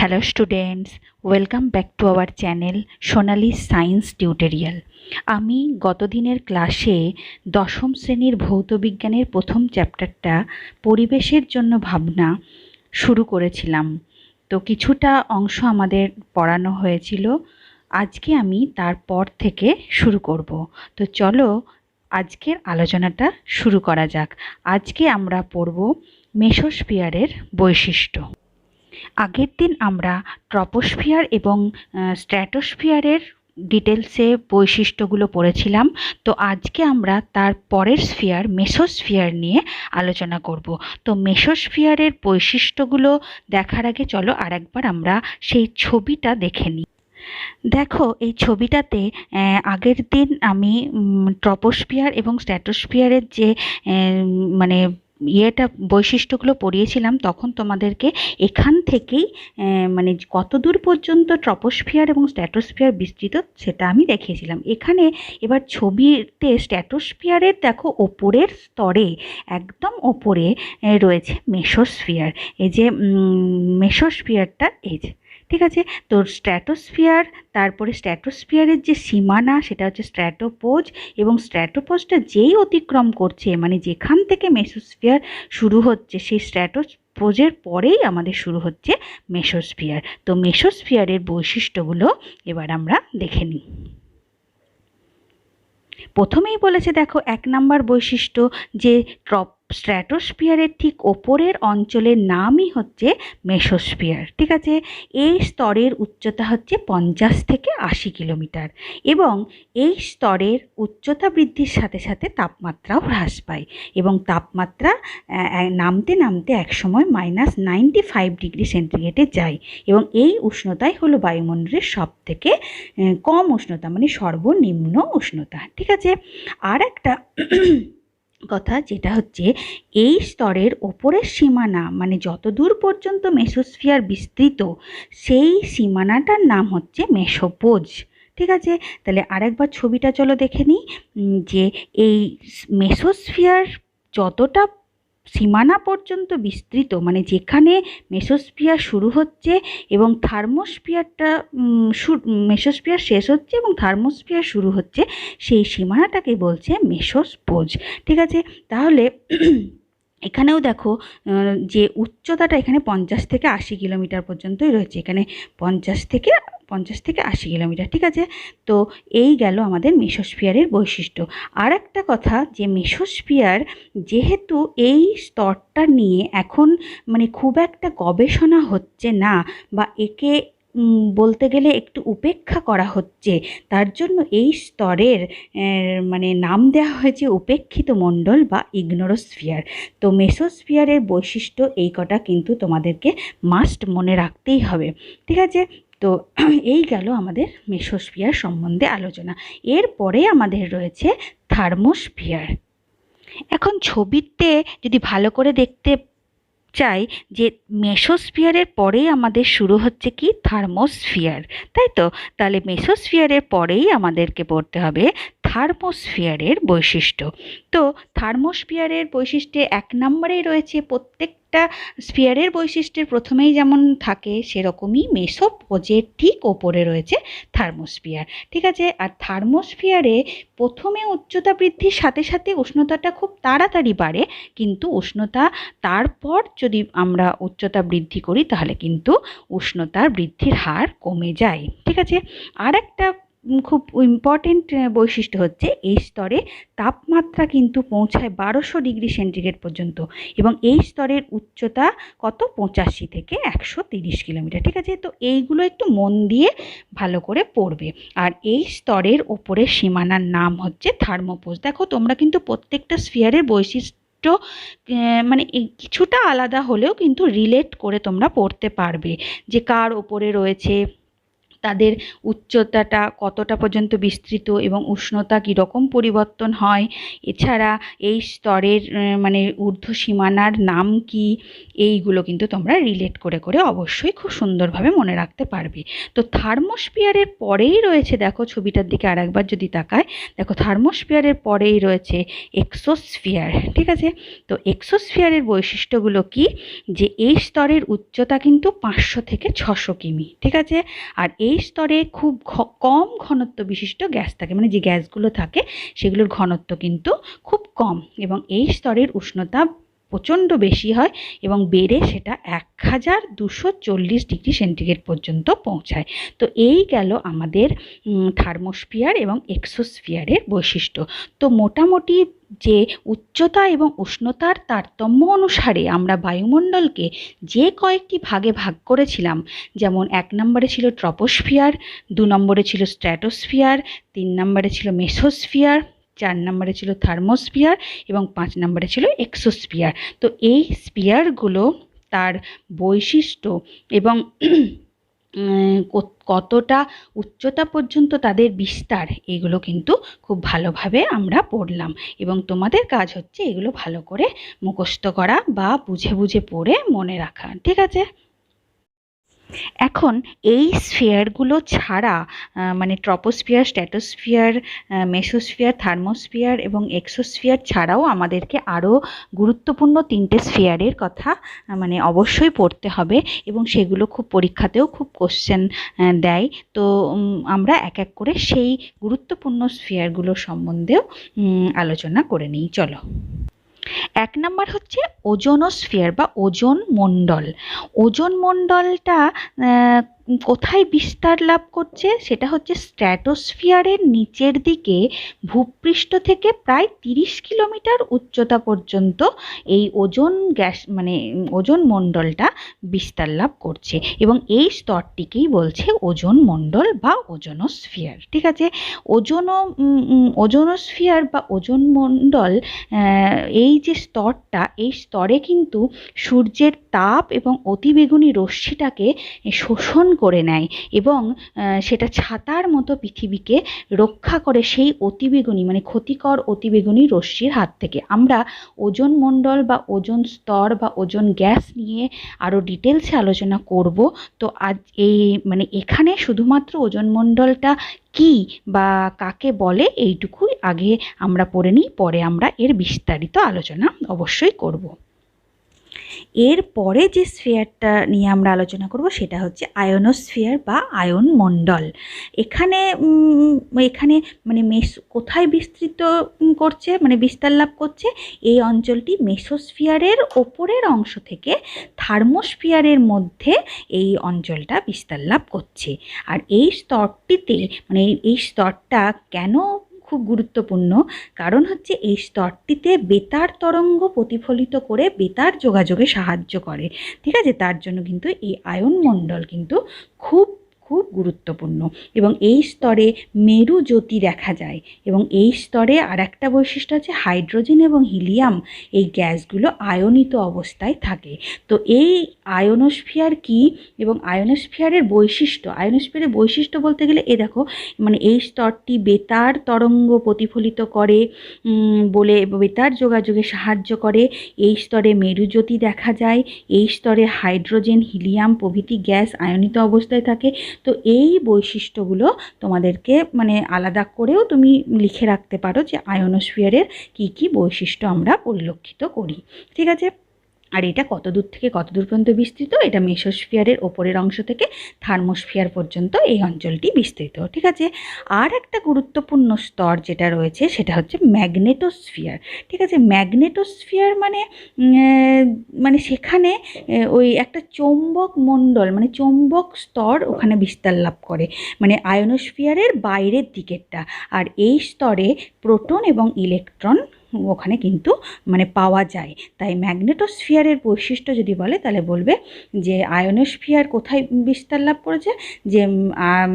Hello students, welcome back to our channel SONALI'S science tutorial. আমি গতদিনের ক্লাসে দশম শ্রেণীর ভৌতবিজ্ঞানের প্রথম চ্যাপ্টারটা পরিবেশের জন্য ভাবনা শুরু করেছিলাম। তো কিছুটা অংশ আমাদের পড়ানো হয়েছিল। আজকে আমি তারপর থেকে শুরু করব। তো চলো আজকের আলোচনাটা শুরু করা যাক। আজকে আমরা পড়ব মেসোস্ফিয়ারের বৈশিষ্ট্য। আগের দিন আমরা ট্রপোস্ফিয়ার এবং স্ট্র্যাটোস্ফিয়ারের ডিটেলসে বৈশিষ্ট্যগুলো পড়েছিলাম। তো আজকে আমরা তার পরের স্ফিয়ার মেসোস্ফিয়ার নিয়ে আলোচনা করব। তো মেসোস্ফিয়ারের বৈশিষ্ট্যগুলো দেখার আগে চলো আরেকবার আমরা সেই ছবিটা দেখে নিই। দেখো এই ছবিটাতে আগের দিন আমি ট্রপোস্ফিয়ার এবং স্ট্র্যাটোস্ফিয়ারের যে মানে বৈশিষ্ট্যগুলো পড়িয়েছিলাম, তখন তোমাদেরকে এখান থেকেই মানে কত দূর পর্যন্ত ট্রপোস্ফিয়ার এবং স্ট্র্যাটোস্ফিয়ার বিস্তৃত সেটা আমি দেখিয়েছিলাম। এখানে এবার ছবিতে স্ট্র্যাটোস্ফিয়ারের দেখো ওপরের স্তরে একদম ওপরে রয়েছে মেসোস্ফিয়ার। এই যে মেসোস্ফিয়ারটা এই যে, ঠিক আছে। তো স্ট্র্যাটোস্ফিয়ার, তারপরে স্ট্র্যাটোস্ফিয়ারের যে সীমানা সেটা হচ্ছে স্ট্র্যাটোপোজ, এবং স্ট্র্যাটোপোজটা যেই অতিক্রম করছে মানে যেখান থেকে মেসোস্ফিয়ার শুরু হচ্ছে সেই স্ট্র্যাটোপোজের পরেই আমাদের শুরু হচ্ছে মেসোস্ফিয়ার। তো মেসোস্ফিয়ারের বৈশিষ্ট্যগুলো এবার আমরা দেখে নিই। প্রথমেই বলেছে দেখো 1 নম্বর বৈশিষ্ট্য যে স্ট্র্যাটোস্ফিয়ারের ঠিক ওপরের অঞ্চলের নামই হচ্ছে মেসোস্ফিয়ার, ঠিক আছে। এই স্তরের উচ্চতা হচ্ছে 50 থেকে 80 কিলোমিটার, এবং এই স্তরের উচ্চতা বৃদ্ধির সাথে সাথে তাপমাত্রাও হ্রাস পায়, এবং তাপমাত্রা নামতে নামতে একসময় -95 ডিগ্রি সেন্টিগ্রেডে যায়, এবং এই উষ্ণতাই হলো বায়ুমণ্ডলের সবথেকে কম উষ্ণতা, মানে সর্বনিম্ন উষ্ণতা, ঠিক আছে। আর একটা কথা যেটা হচ্ছে এই স্তরের ওপরের সীমানা মানে যতদূর পর্যন্ত মেসোস্ফিয়ার বিস্তৃত সেই সীমানাটার নাম হচ্ছে মেসোপোজ, ঠিক আছে। তাহলে আরেকবার ছবিটা চলো দেখে নিই যে এই মেসোস্ফিয়ার যতটা সীমানা পর্যন্ত বিস্তৃত, মানে যেখানে মেসোস্ফিয়ার শুরু হচ্ছে এবং মেসোস্ফিয়ার শেষ হচ্ছে এবং থার্মোস্ফিয়ার শুরু হচ্ছে, সেই সীমানাটাকে বলছে মেসোপোজ, ঠিক আছে। তাহলে এখানেও দেখো যে উচ্চতাটা এখানে 50 থেকে 80 কিলোমিটার পর্যন্তই রয়েছে, এখানে 50 থেকে 80 কিলোমিটার, ঠিক আছে। তো এই গেল আমাদের মেসোস্ফিয়ারের বৈশিষ্ট্য। আর একটা কথা যে মেসোস্ফিয়ার যেহেতু এই স্তরটা নিয়ে এখন মানে খুব একটা গবেষণা হচ্ছে না, বা একে বলতে গেলে একটু উপেক্ষা করা হচ্ছে, তার জন্য এই স্তরের মানে নাম দেওয়া হয়েছে উপেক্ষিত মণ্ডল বা ইগনোরোস্ফিয়ার। তো মেসোস্ফিয়ারের বৈশিষ্ট্য এই কটা কিন্তু তোমাদেরকে মাস্ট মনে রাখতেই হবে, ঠিক আছে। তো এই গেল আমাদের মেসোস্ফিয়ার সম্বন্ধে আলোচনা। এরপরে আমাদের রয়েছে থার্মোস্ফিয়ার। এখন ছবিতে যদি ভালো করে দেখতে চাই যে মেসোস্ফিয়ারের পরেই আমাদের শুরু হচ্ছে কি থার্মোস্ফিয়ার, তাই তো। তাহলে মেসোস্ফিয়ারের পরেই আমাদেরকে পড়তে হবে থার্মোস্ফিয়ারের বৈশিষ্ট্য। তো থার্মোস্ফিয়ারের বৈশিষ্ট্যে 1 নম্বরেই রয়েছে প্রত্যেকটা স্ফিয়ারের বৈশিষ্ট্যের প্রথমেই যেমন থাকে সেরকমই মেসোপোজের ঠিক ওপরে রয়েছে থার্মোস্ফিয়ার, ঠিক আছে। আর থার্মোস্ফিয়ারে প্রথমে উচ্চতা বৃদ্ধির সাথে সাথে উষ্ণতাটা খুব তাড়াতাড়ি বাড়ে, কিন্তু উষ্ণতা তারপর যদি আমরা উচ্চতা বৃদ্ধি করি তাহলে কিন্তু উষ্ণতার বৃদ্ধির হার কমে যায়, ঠিক আছে। আর একটা খুব ইম্পর্টেন্ট বৈশিষ্ট্য হচ্ছে এই স্তরে তাপমাত্রা কিন্তু পৌঁছায় 1200 ডিগ্রি সেন্টিগ্রেড পর্যন্ত, এবং এই স্তরের উচ্চতা কত 85 থেকে 130 কিলোমিটার, ঠিক আছে। তো এইগুলো একটু মন দিয়ে ভালো করে পড়বে। আর এই স্তরের ওপরের সীমানার নাম হচ্ছে থার্মোপোজ। দেখো তোমরা কিন্তু প্রত্যেকটা স্ফিয়ারের বৈশিষ্ট্য মানে কিছুটা আলাদা হলেও কিন্তু রিলেট করে তোমরা পড়তে পারবে যে কার ওপরে রয়েছে, তাদের উচ্চতাটা কতটা পর্যন্ত বিস্তৃত এবং উষ্ণতা কীরকম পরিবর্তন হয়, এছাড়া এই স্তরের মানে ঊর্ধ্ব সীমানার নাম কি, এইগুলো কিন্তু তোমরা রিলেট করে করে অবশ্যই খুব সুন্দরভাবে মনে রাখতে পারবে। তো থার্মোস্ফিয়ারের পরেই রয়েছে, দেখো ছবিটার দিকে আরেকবার যদি তাকায়, দেখো থার্মোস্ফিয়ারের পরেই রয়েছে এক্সোস্ফিয়ার। ঠিক আছে, তো এক্সোস্ফিয়ারের বৈশিষ্ট্যগুলো কি, যে এই স্তরের উচ্চতা কিন্তু 500 থেকে 600 কিমি। ঠিক আছে, আর এই স্তরে খুব কম ঘনত্ব বিশিষ্ট গ্যাস থাকে, মানে যে গ্যাসগুলো থাকে সেগুলোর ঘনত্ব কিন্তু খুব কম, এবং এই স্তরের উষ্ণতা প্রচণ্ড বেশি হয় এবং বেড়ে সেটা 1240 ডিগ্রি সেন্টিগ্রেড পর্যন্ত পৌঁছায়। তো এই গেল আমাদের থার্মোস্ফিয়ার এবং এক্সোস্ফিয়ারের বৈশিষ্ট্য। তো মোটামুটি যে উচ্চতা এবং উষ্ণতার তারতম্য অনুসারে আমরা বায়ুমণ্ডলকে যে কয়েকটি ভাগে ভাগ করেছিলাম, যেমন 1 নম্বরে ছিল ট্রপোস্ফিয়ার, 2 নম্বরে ছিল স্ট্র্যাটোস্ফিয়ার, 3 নম্বরে ছিল মেসোস্ফিয়ার, 4 নম্বরে ছিল থার্মোস্ফিয়ার এবং 5 নম্বরে ছিল এক্সোস্ফিয়ার। তো এই স্ফিয়ারগুলো তার বৈশিষ্ট্য এবং কতটা উচ্চতা পর্যন্ত তাদের বিস্তার, এগুলো কিন্তু খুব ভালোভাবে আমরা পড়লাম, এবং তোমাদের কাজ হচ্ছে এগুলো ভালো করে মুখস্থ করা বা বুঝে বুঝে পড়ে মনে রাখা। ঠিক আছে, এখন এই স্ফিয়ারগুলো ছাড়া মানে ট্রপোস্ফিয়ার, স্ট্র্যাটোস্ফিয়ার, মেসোস্ফিয়ার, থার্মোস্ফিয়ার এবং এক্সোস্ফিয়ার ছাড়াও আমাদেরকে আরও গুরুত্বপূর্ণ 3টে স্ফিয়ারের কথা মানে অবশ্যই পড়তে হবে, এবং সেগুলো খুব পরীক্ষাতেও খুব কোশ্চেন দেয়। তো আমরা এক এক করে সেই গুরুত্বপূর্ণ স্ফিয়ারগুলোর সম্বন্ধেও আলোচনা করে নিই। চলো, 1 নম্বর হচ্ছে ওজোনোস্ফিয়ার বা ওজোন মণ্ডল। ওজোন মণ্ডলটা কোথায় বিস্তার লাভ করছে, সেটা হচ্ছে স্ট্র্যাটোস্ফিয়ারের নিচের দিকে ভূপৃষ্ঠ থেকে প্রায় 30 কিলোমিটার উচ্চতা পর্যন্ত এই ওজোন গ্যাস মানে ওজোন মণ্ডলটা বিস্তার লাভ করছে, এবং এই স্তরটিকেই বলছে ওজোন মণ্ডল বা ওজোনোস্ফিয়ার। ঠিক আছে, ওজোনোস্ফিয়ার বা ওজোন মণ্ডল এই যে স্তরটা, এই স্তরে কিন্তু সূর্যের তাপ এবং অতিবেগুনি রশ্মিটাকে শোষণ করে নেয়, এবং সেটা ছাতার মতো পৃথিবীকে রক্ষা করে সেই অতিবেগুনি মানে ক্ষতিকর অতিবেগুনি রশ্মির হাত থেকে। আমরা ওজোন মণ্ডল বা ওজোন স্তর বা ওজোন গ্যাস নিয়ে আরও ডিটেলসে আলোচনা করব। তো আজ এই মানে এখানে শুধুমাত্র ওজোন মণ্ডলটা কি বা কাকে বলে এইটুকুই আগে আমরা পড়ে নিই, পরে আমরা এর বিস্তারিত আলোচনা অবশ্যই করব। এর পরে যে স্ফিয়ারটা নিয়ে আমরা আলোচনা করব সেটা হচ্ছে আয়নোস্ফিয়ার বা আয়ন মণ্ডল। এখানে মানে কোথায় বিস্তৃত করছে মানে বিস্তার লাভ করছে, এই অঞ্চলটি মেসোস্ফিয়ারের ওপরের অংশ থেকে থার্মোস্ফিয়ারের মধ্যে এই অঞ্চলটা বিস্তার লাভ করছে। আর এই স্তরটিতে মানে এই স্তরটা কেন খুব গুরুত্বপূর্ণ, কারণ হচ্ছে এই স্তরটিতে বেতার তরঙ্গ প্রতিফলিত করে বেতার যোগাযোগে সাহায্য করে। ঠিক আছে, তার জন্য কিন্তু এই আয়ন মণ্ডল কিন্তু খুব খুব গুরুত্বপূর্ণ, এবং এই স্তরে মেরু জ্যোতি দেখা যায়। এবং এই স্তরে আর একটা বৈশিষ্ট্য আছে, হাইড্রোজেন এবং হিলিয়াম এই গ্যাসগুলো আয়নিত অবস্থায় থাকে। তো এই আয়নোস্ফিয়ার কি এবং আয়নোস্ফিয়ারের বৈশিষ্ট্য বলতে গেলে দেখো মানে এই স্তরটি বেতার তরঙ্গ প্রতিফলিত করে বলে বেতার যোগাযোগে সাহায্য করে। এই স্তরে মেরুজ্যোতি দেখা যায়, এই স্তরে হাইড্রোজেন, হিলিয়াম প্রভৃতি গ্যাস আয়নিত অবস্থায় থাকে। তো এই বৈশিষ্ট্যগুলো তোমাদেরকে মানে আলাদা করেও তুমি লিখে রাখতে পারো যে আয়নোস্ফিয়ারের কি কি বৈশিষ্ট্য আমরা পরিলক্ষিত করি। ঠিক আছে, আর এটা কত দূর থেকে কত দূর পর্যন্ত বিস্তৃত, এটা মেসোস্ফিয়ারের ওপরের অংশ থেকে থার্মোস্ফিয়ার পর্যন্ত এই অঞ্চলটি বিস্তৃত। ঠিক আছে, আর একটা গুরুত্বপূর্ণ স্তর যেটা রয়েছে সেটা হচ্ছে ম্যাগনেটোস্ফিয়ার। ঠিক আছে, ম্যাগনেটোস্ফিয়ার মানে সেখানে ওই একটা চৌম্বক মণ্ডল মানে চৌম্বক স্তর ওখানে বিস্তার লাভ করে, মানে আয়নোস্ফিয়ারের বাইরের দিকেরটা। আর এই স্তরে প্রোটন এবং ইলেকট্রন ওখানে কিন্তু মানে পাওয়া যায়। তাই ম্যাগনেটোস্ফিয়ারের বৈশিষ্ট্য যদি বলে তাহলে বলবে যে আয়নোস্ফিয়ার কোথায় বিস্তার লাভ করেছে, যে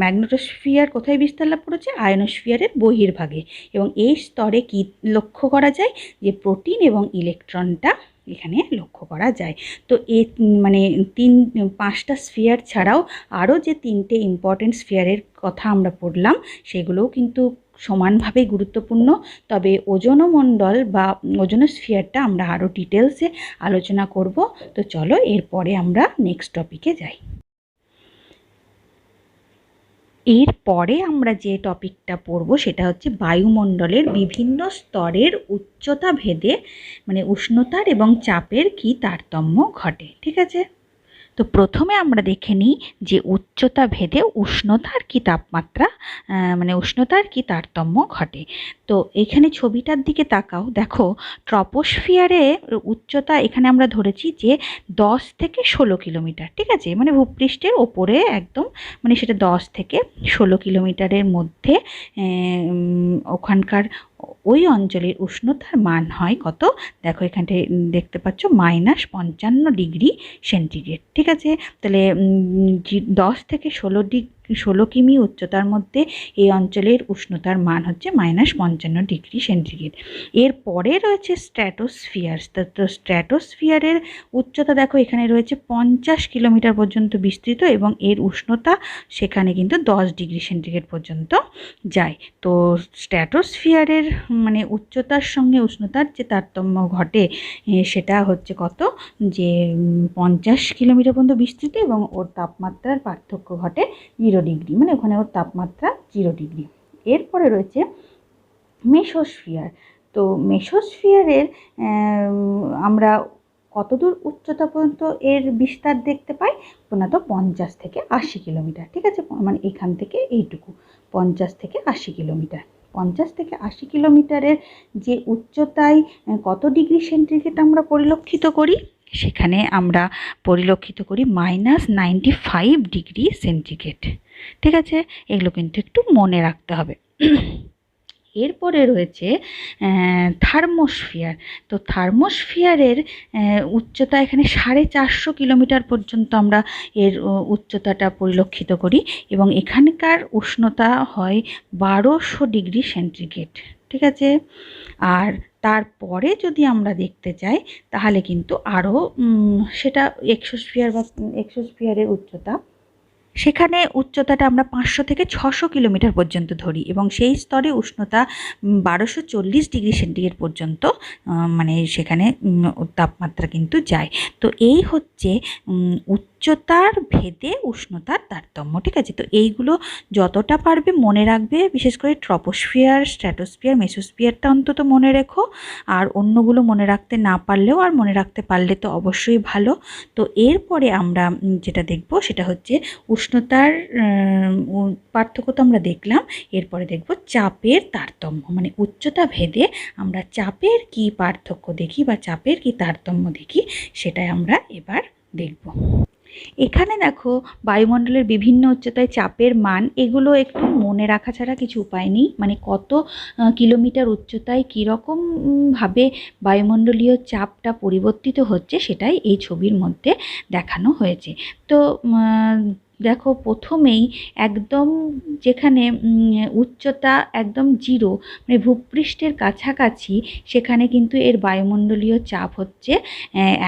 ম্যাগনেটোস্ফিয়ার কোথায় বিস্তার লাভ করেছে, আয়নোস্ফিয়ারের বহির্ভাগে। এবং এই স্তরে কি লক্ষ্য করা যায়, যে প্রোটিন এবং ইলেকট্রনটা এখানে লক্ষ্য করা যায়। তো মানে 5টা স্ফিয়ার ছাড়াও আরও যে 3টে ইম্পর্টেন্ট স্ফিয়ারের কথা আমরা পড়লাম সেগুলোও কিন্তু সমানভাবে গুরুত্বপূর্ণ। তবে ওজোনমণ্ডল বা ওজোনোস্ফিয়ারটা আমরা আরও ডিটেলসে আলোচনা করব। তো চলো এরপরে আমরা নেক্সট টপিকে যাই। এরপরে আমরা যে টপিকটা পড়ব সেটা হচ্ছে বায়ুমণ্ডলের বিভিন্ন স্তরের উচ্চতা ভেদে মানে উষ্ণতার এবং চাপের কী তারতম্য ঘটে। ঠিক আছে, তো প্রথমে আমরা দেখে নিই যে উচ্চতা ভেদে উষ্ণতার কি তাপমাত্রা মানে উষ্ণতার কি তারতম্য ঘটে। তো এখানে ছবিটার দিকে তাকাও, দেখো ট্রপোস্ফিয়ারে উচ্চতা এখানে আমরা ধরেছি যে 10 থেকে 16 কিলোমিটার। ঠিক আছে, মানে ভূপৃষ্ঠের ওপরে একদম মানে সেটা 10 থেকে 16 কিলোমিটারের মধ্যে ওখানকার ওই অঞ্চলের উষ্ণতার মান হয় কত, দেখো এখানটায় দেখতে পাচ্ছ -55 ডিগ্রি সেন্টিগ্রেড। ঠিক আছে, তাহলে 10 থেকে 16 কিমি উচ্চতার মধ্যে এই অঞ্চলের উষ্ণতার মান হচ্ছে -55 ডিগ্রি সেন্টিগ্রেড। এরপরে রয়েছে স্ট্র্যাটোস্ফিয়ার। তো স্ট্র্যাটোস্ফিয়ারের উচ্চতা দেখো এখানে রয়েছে 50 কিলোমিটার পর্যন্ত বিস্তৃত এবং এর উষ্ণতা সেখানে কিন্তু 10 ডিগ্রি সেন্টিগ্রেড পর্যন্ত যায়। তো স্ট্র্যাটোস্ফিয়ারের মানে উচ্চতার সঙ্গে উষ্ণতার যে তারতম্য ঘটে সেটা হচ্ছে কত, যে 50 কিলোমিটার পর্যন্ত বিস্তৃত এবং ওর তাপমাত্রার পার্থক্য ঘটে 0 ডিগ্রি, মানে ওখানে ওর তাপমাত্রা 0 ডিগ্রি। এরপরে রয়েছে মেসোস্ফিয়ার। তো মেসোস্ফিয়ারের আমরা কতদূর উচ্চতা পর্যন্ত এর বিস্তার দেখতে পাই, প্রধানত 50 থেকে 80 কিলোমিটার। ঠিক আছে, মানে এখান থেকে এইটুকু 50 থেকে 80 কিলোমিটার। 50 থেকে 80 কিলোমিটারের যে উচ্চতায় কত ডিগ্রি সেন্টিগ্রেড আমরা পরিলক্ষিত করি, সেখানে আমরা পরিলক্ষিত করি -95 ডিগ্রি সেন্টিগ্রেড। ঠিক আছে, এগুলো কিন্তু একটু মনে রাখতে হবে। এরপরে রয়েছে থার্মোস্ফিয়ার। তো থার্মোস্ফিয়ারের উচ্চতা এখানে 450 কিলোমিটার পর্যন্ত আমরা এর উচ্চতাটা পরিলক্ষিত করি এবং এখানকার উষ্ণতা হয় 1200 ডিগ্রি সেন্টিগ্রেড। ঠিক আছে, আর তারপরে যদি আমরা দেখতে চাই তাহলে কিন্তু আরও সেটা এক্সোস্ফিয়ার বা এক্সোস্ফিয়ারের উচ্চতা, সেখানে উচ্চতাটা আমরা 500 থেকে 600 কিলোমিটার পর্যন্ত ধরি এবং সেই স্তরে উষ্ণতা 1240 ডিগ্রি সেন্টিগ্রেড পর্যন্ত মানে সেখানে তাপমাত্রা কিন্তু যায়। তো এই হচ্ছে উচ্চতার ভেদে উষ্ণতার তারতম্য। ঠিক আছে, তো এইগুলো যতটা পারবে মনে রাখবে, বিশেষ করে ট্রপোস্ফিয়ার, স্ট্র্যাটোস্ফিয়ার, মেসোস্ফিয়ারটা অন্তত মনে রেখো, আর অন্যগুলো মনে রাখতে না পারলেও আর মনে রাখতে পারলে তো অবশ্যই ভালো। তো এরপরে আমরা যেটা দেখব সেটা হচ্ছে উষ্ণতার পার্থক্য তো আমরা দেখলাম, এরপরে দেখব চাপের তারতম্য, মানে উচ্চতা ভেদে আমরা চাপের কি পার্থক্য দেখি বা চাপের কি তারতম্য দেখি, সেটাই আমরা এবার দেখব। এখানে দেখো বায়ুমণ্ডলের বিভিন্ন উচ্চতায় চাপের মান, এগুলো একটু মনে রাখা ছাড়া কিছু উপায় নেই। মানে কত কিলোমিটার উচ্চতায় কীরকমভাবে বায়ুমণ্ডলীয় চাপটা পরিবর্তিত হচ্ছে সেটাই এই ছবির মধ্যে দেখানো হয়েছে। তো দেখো প্রথমেই একদম যেখানে উচ্চতা একদম 0 মানে ভূপৃষ্ঠের কাছাকাছি, সেখানে কিন্তু এর বায়ুমণ্ডলীয় চাপ হচ্ছে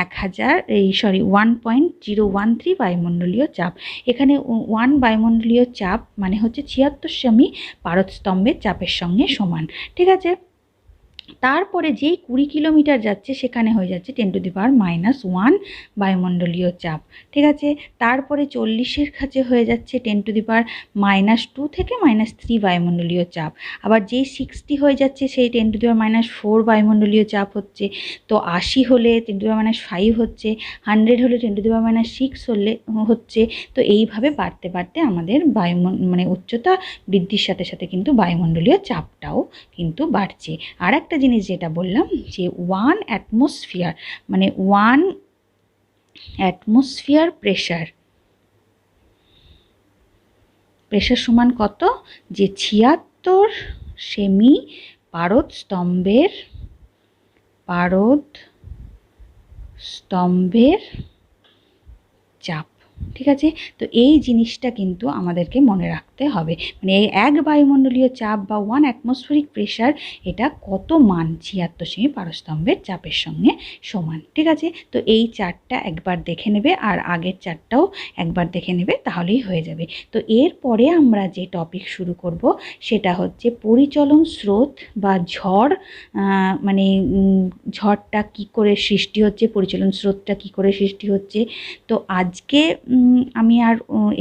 1.013 বায়ুমণ্ডলীয় চাপ। এখানে 1 বায়ুমণ্ডলীয় চাপ মানে হচ্ছে 76 সেমি পারদস্তম্ভের চাপের সঙ্গে সমান। ঠিক আছে, তারপরে যেই 20 কিলোমিটার যাচ্ছে সেখানে হয়ে যাচ্ছে 10⁻⁻1 বায়ুমণ্ডলীয় চাপ। ঠিক আছে, তারপরে 40-এর কাছে হয়ে যাচ্ছে 10⁻2 থেকে -3 বায়ুমণ্ডলীয় চাপ। আবার যেই 60 হয়ে যাচ্ছে সেই 10⁻4 বায়ুমণ্ডলীয় চাপ হচ্ছে। তো 80 হলে 10⁻5 হচ্ছে, 100 হলে 10⁻6 হলে হচ্ছে। তো এইভাবে বাড়তে বাড়তে আমাদের মানে উচ্চতা বৃদ্ধির সাথে সাথে কিন্তু বায়ুমণ্ডলীয় চাপটাও কিন্তু বাড়ছে। আর একটা জিনিস যেটা বললাম যে 1 অ্যাটমসফিয়ার মানে 1 অ্যাটমসফিয়ার প্রেশার সমান কত, যে 76 সেমি পারদস্তম্ভের চাপ। ঠিক আছে। তো এই জিনিসটা কিন্তু আমাদেরকে মনে রাখতে হবে, মানে এই 1 বায়ুমণ্ডলীয় চাপ বা 1 অ্যাটমসফেরিক প্রেশার এটা কত মান 76 সেমি পারস্তম্ভের চাপের সঙ্গে সমান। ঠিক আছে, তো এই চারটা একবার দেখে নেবে আর আগের চারটাও একবার দেখে নেবে, তাহলেই হয়ে যাবে। তো এরপরে আমরা যে টপিক শুরু করব সেটা হচ্ছে পরিচলন স্রোত বা ঝড়, মানে ঝড়টা কি করে সৃষ্টি হচ্ছে, পরিচলন স্রোতটা কি করে সৃষ্টি হচ্ছে। তো আজকে আমি আর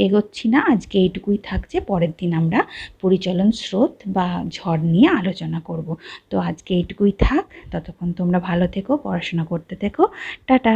এগোচ্ছি না, আজকে এইটুকুই থাকছে। পরের দিন আমরা পরিচলন স্রোত বা ঝড় নিয়ে আলোচনা করব। তো আজকে এইটুকুই থাক, ততক্ষণ তোমরা ভালো থেকো, পড়াশোনা করতে থেকো। টাটা।